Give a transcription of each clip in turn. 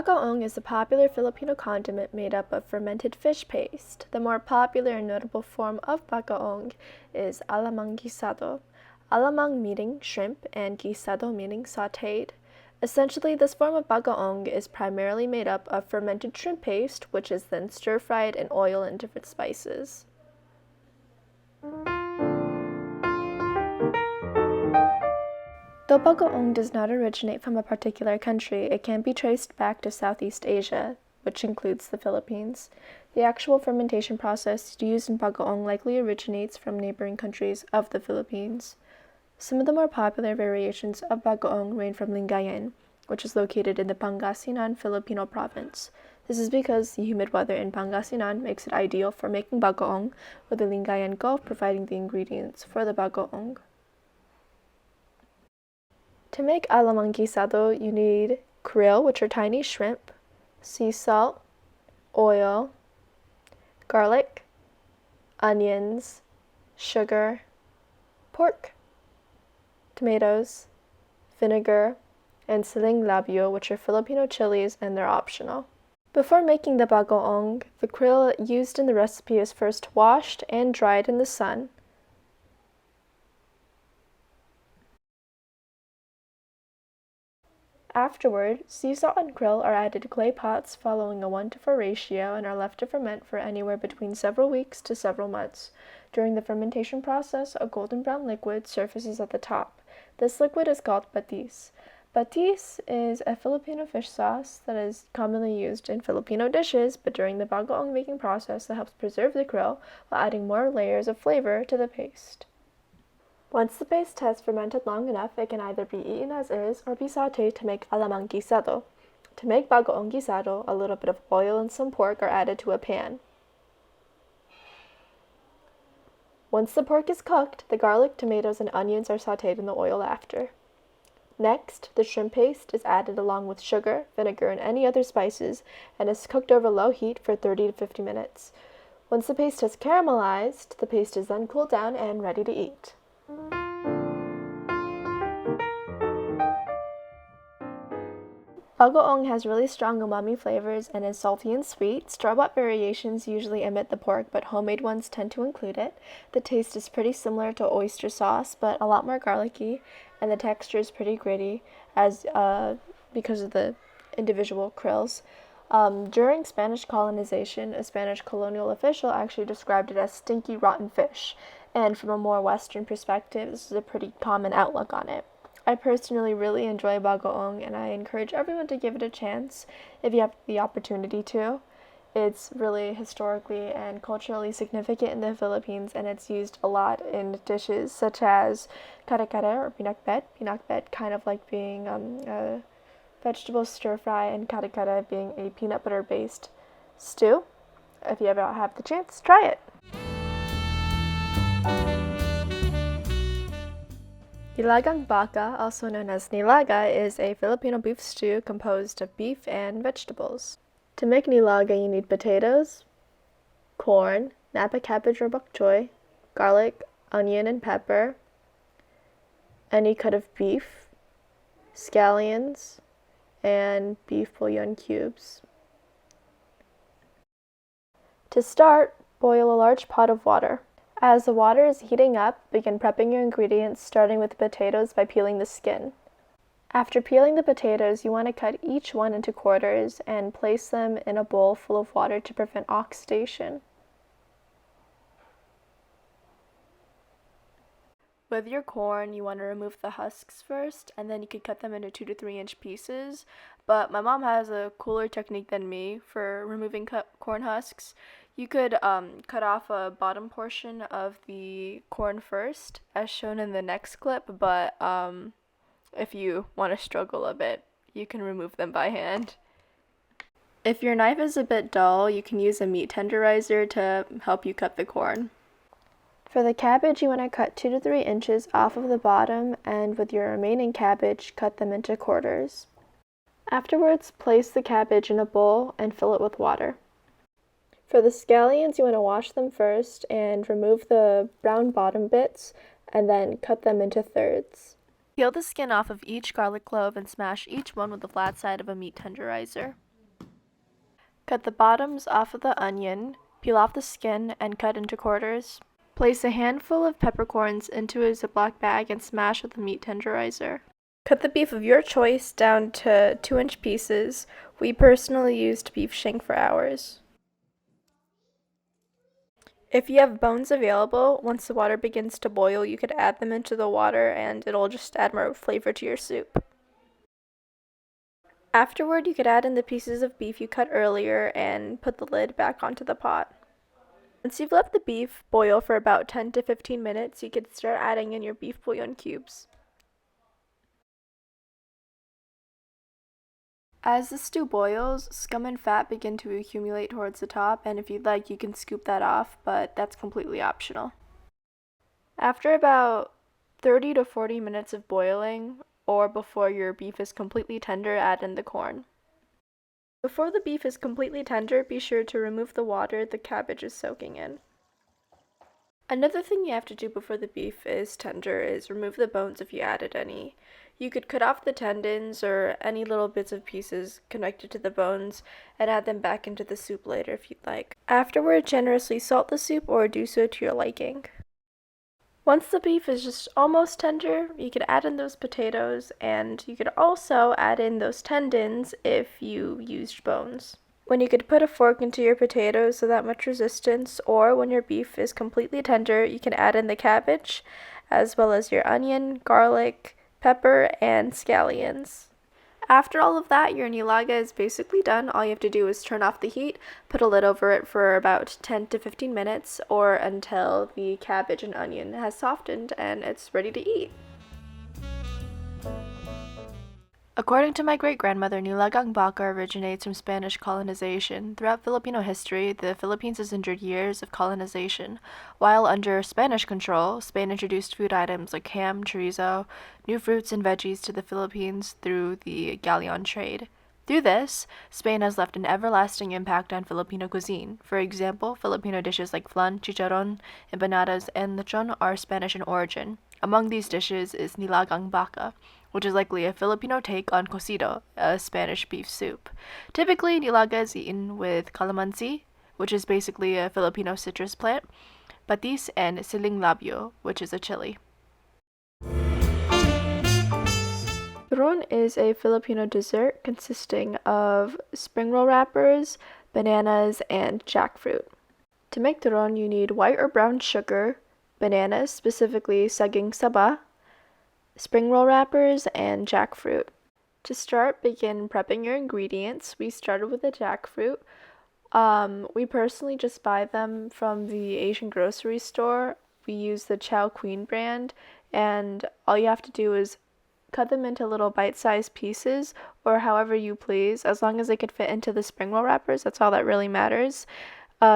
Bagoong is a popular Filipino condiment made up of fermented fish paste. The more popular and notable form of bagoong is Alamang Guisado. Alamang meaning shrimp and guisado meaning sautéed. Essentially, this form of bagoong is primarily made up of fermented shrimp paste, which is then stir-fried in oil and different spices. Though bagoong does not originate from a particular country, it can be traced back to Southeast Asia, which includes the Philippines. The actual fermentation process used in bagoong likely originates from neighboring countries of the Philippines. Some of the more popular variations of bagoong range from Lingayen, which is located in the Pangasinan Filipino province. This is because the humid weather in Pangasinan makes it ideal for making bagoong, with the Lingayen Gulf providing the ingredients for the bagoong. To make alamang guisado, you need krill, which are tiny shrimp, sea salt, oil, garlic, onions, sugar, pork, tomatoes, vinegar, and siling labuyo, which are Filipino chilies, and they're optional. Before making the bagoong, the krill used in the recipe is first washed and dried in the sun. Afterward, sea salt and krill are added to clay pots following a 1:4 ratio and are left to ferment for anywhere between several weeks to several months. During the fermentation process, a golden brown liquid surfaces at the top. This liquid is called patis. Patis is a Filipino fish sauce that is commonly used in Filipino dishes, but during the bagoong making process that helps preserve the krill while adding more layers of flavor to the paste. Once the paste has fermented long enough, it can either be eaten as is or be sautéed to make alamang guisado. To make bagoong guisado, a little bit of oil and some pork are added to a pan. Once the pork is cooked, the garlic, tomatoes, and onions are sautéed in the oil after. Next, the shrimp paste is added along with sugar, vinegar, and any other spices, and is cooked over low heat for 30 to 50 minutes. Once the paste has caramelized, the paste is then cooled down and ready to eat. Bagoong has really strong umami flavors and is salty and sweet. Store-bought variations usually omit the pork, but homemade ones tend to include it. The taste is pretty similar to oyster sauce, but a lot more garlicky, and the texture is pretty gritty because of the individual krills. During Spanish colonization, a Spanish colonial official actually described it as stinky, rotten fish, and from a more Western perspective, this is a pretty common outlook on it. I personally really enjoy bagoong, and I encourage everyone to give it a chance if you have the opportunity to. It's really historically and culturally significant in the Philippines, and it's used a lot in dishes such as kare-kare or pinakbet. Pinakbet kind of like being a vegetable stir-fry, and kare-kare being a peanut butter-based stew. If you ever have the chance, try it. Nilagang Baka, also known as nilaga, is a Filipino beef stew composed of beef and vegetables. To make nilaga, you need potatoes, corn, napa cabbage or bok choy, garlic, onion, and pepper, any cut of beef, scallions, and beef bouillon cubes. To start, boil a large pot of water. As the water is heating up, begin prepping your ingredients, starting with the potatoes by peeling the skin. After peeling the potatoes, you want to cut each one into quarters and place them in a bowl full of water to prevent oxidation. With your corn, you want to remove the husks first, and then you could cut them into 2 to 3 inch pieces. But my mom has a cooler technique than me for removing corn husks. You could cut off a bottom portion of the corn first, as shown in the next clip, but if you want to struggle a bit, you can remove them by hand. If your knife is a bit dull, you can use a meat tenderizer to help you cut the corn. For the cabbage, you want to cut 2 to 3 inches off of the bottom, and with your remaining cabbage, cut them into quarters. Afterwards, place the cabbage in a bowl and fill it with water. For the scallions, you want to wash them first and remove the brown bottom bits, and then cut them into thirds. Peel the skin off of each garlic clove and smash each one with the flat side of a meat tenderizer. Cut the bottoms off of the onion, peel off the skin, and cut into quarters. Place a handful of peppercorns into a Ziploc bag and smash with a meat tenderizer. Cut the beef of your choice down to 2-inch pieces. We personally used beef shank for ours. If you have bones available, once the water begins to boil, you could add them into the water and it'll just add more flavor to your soup. Afterward, you could add in the pieces of beef you cut earlier and put the lid back onto the pot. Once you've let the beef boil for about 10 to 15 minutes, you could start adding in your beef bouillon cubes. As the stew boils, scum and fat begin to accumulate towards the top, and if you'd like, you can scoop that off, but that's completely optional. After about 30 to 40 minutes of boiling, or before your beef is completely tender, add in the corn. Before the beef is completely tender, be sure to remove the water the cabbage is soaking in. Another thing you have to do before the beef is tender is remove the bones if you added any. You could cut off the tendons or any little bits of pieces connected to the bones and add them back into the soup later if you'd like. Afterward, generously salt the soup or do so to your liking. Once the beef is just almost tender, you could add in those potatoes, and you could also add in those tendons if you used bones. When you could put a fork into your potatoes without much resistance, or when your beef is completely tender, you can add in the cabbage, as well as your onion, garlic, pepper, and scallions. After all of that, your nilaga is basically done. All you have to do is turn off the heat, put a lid over it for about 10 to 15 minutes, or until the cabbage and onion has softened and it's ready to eat. According to my great-grandmother, Nilagang Baka originates from Spanish colonization. Throughout Filipino history, the Philippines has endured years of colonization. While under Spanish control, Spain introduced food items like ham, chorizo, new fruits and veggies to the Philippines through the galleon trade. Through this, Spain has left an everlasting impact on Filipino cuisine. For example, Filipino dishes like flan, chicharron, empanadas, and lechon are Spanish in origin. Among these dishes is Nilagang Baka, which is likely a Filipino take on cocido, a Spanish beef soup. Typically, nilaga is eaten with calamansi, which is basically a Filipino citrus plant, patis, and siling labuyo, which is a chili. Turon is a Filipino dessert consisting of spring roll wrappers, bananas, and jackfruit. To make turon, you need white or brown sugar, bananas, specifically saging saba, spring roll wrappers, and jackfruit. To start, begin prepping your ingredients. We started with the jackfruit. We personally just buy them from the Asian grocery store. We use the Chow Queen brand, and all you have to do is cut them into little bite-sized pieces, or however you please, as long as they could fit into the spring roll wrappers. That's all that really matters.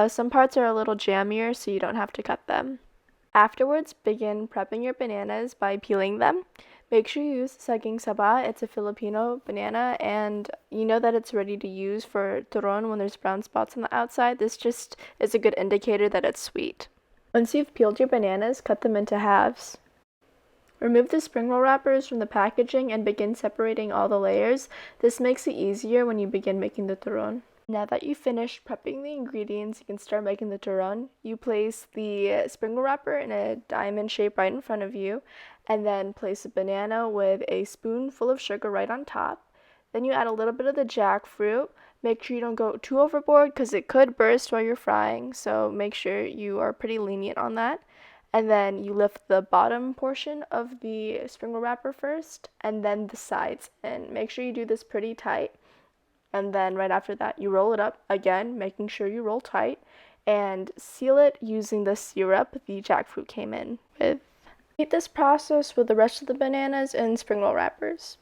Some parts are a little jammier, so you don't have to cut them. Afterwards, begin prepping your bananas by peeling them. Make sure you use saging saba. It's a Filipino banana, and you know that it's ready to use for turon when there's brown spots on the outside. This just is a good indicator that it's sweet. Once you've peeled your bananas, cut them into halves. Remove the spring roll wrappers from the packaging and begin separating all the layers. This makes it easier when you begin making the turon. Now that you've finished prepping the ingredients, you can start making the turon. You place the spring roll wrapper in a diamond shape right in front of you, and then place a banana with a spoonful of sugar right on top. Then you add a little bit of the jackfruit. Make sure you don't go too overboard because it could burst while you're frying, so make sure you are pretty lenient on that. And then you lift the bottom portion of the spring roll wrapper first, and then the sides. And make sure you do this pretty tight. And then right after that, you roll it up again, making sure you roll tight, and seal it using the syrup the jackfruit came in with. Repeat this process with the rest of the bananas and spring roll wrappers.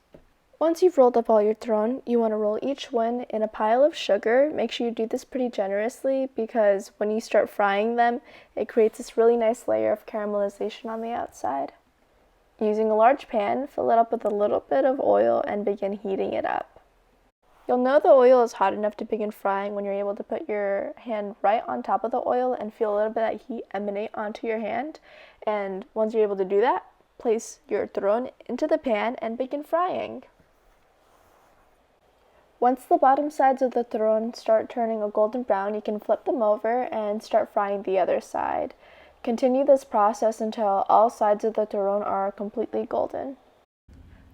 Once you've rolled up all your turon, you want to roll each one in a pile of sugar. Make sure you do this pretty generously because when you start frying them, it creates this really nice layer of caramelization on the outside. Using a large pan, fill it up with a little bit of oil and begin heating it up. You'll know the oil is hot enough to begin frying when you're able to put your hand right on top of the oil and feel a little bit of that heat emanate onto your hand. And once you're able to do that, place your turon into the pan and begin frying. Once the bottom sides of the turon start turning a golden brown, you can flip them over and start frying the other side. Continue this process until all sides of the turon are completely golden.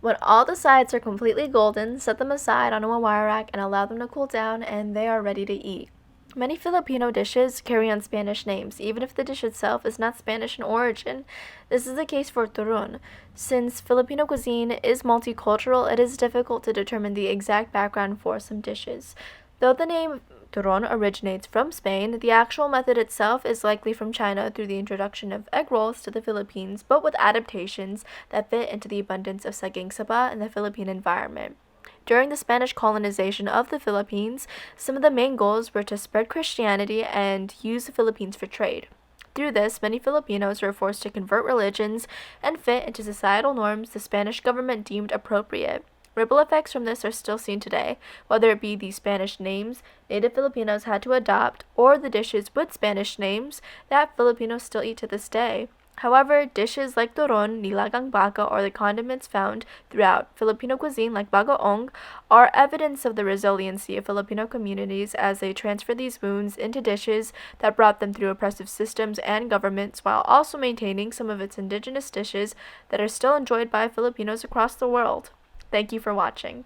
When all the sides are completely golden, set them aside on a wire rack and allow them to cool down, and they are ready to eat. Many Filipino dishes carry on Spanish names, even if the dish itself is not Spanish in origin. This is the case for turon. Since Filipino cuisine is multicultural, it is difficult to determine the exact background for some dishes. Though the name turon originates from Spain, the actual method itself is likely from China through the introduction of egg rolls to the Philippines, but with adaptations that fit into the abundance of saging saba in the Philippine environment. During the Spanish colonization of the Philippines, some of the main goals were to spread Christianity and use the Philippines for trade. Through this, many Filipinos were forced to convert religions and fit into societal norms the Spanish government deemed appropriate. Ripple effects from this are still seen today, whether it be the Spanish names native Filipinos had to adopt or the dishes with Spanish names that Filipinos still eat to this day. However, dishes like Turon, Nilagang Baka, or the condiments found throughout Filipino cuisine like bagoong are evidence of the resiliency of Filipino communities as they transfer these wounds into dishes that brought them through oppressive systems and governments while also maintaining some of its indigenous dishes that are still enjoyed by Filipinos across the world. Thank you for watching.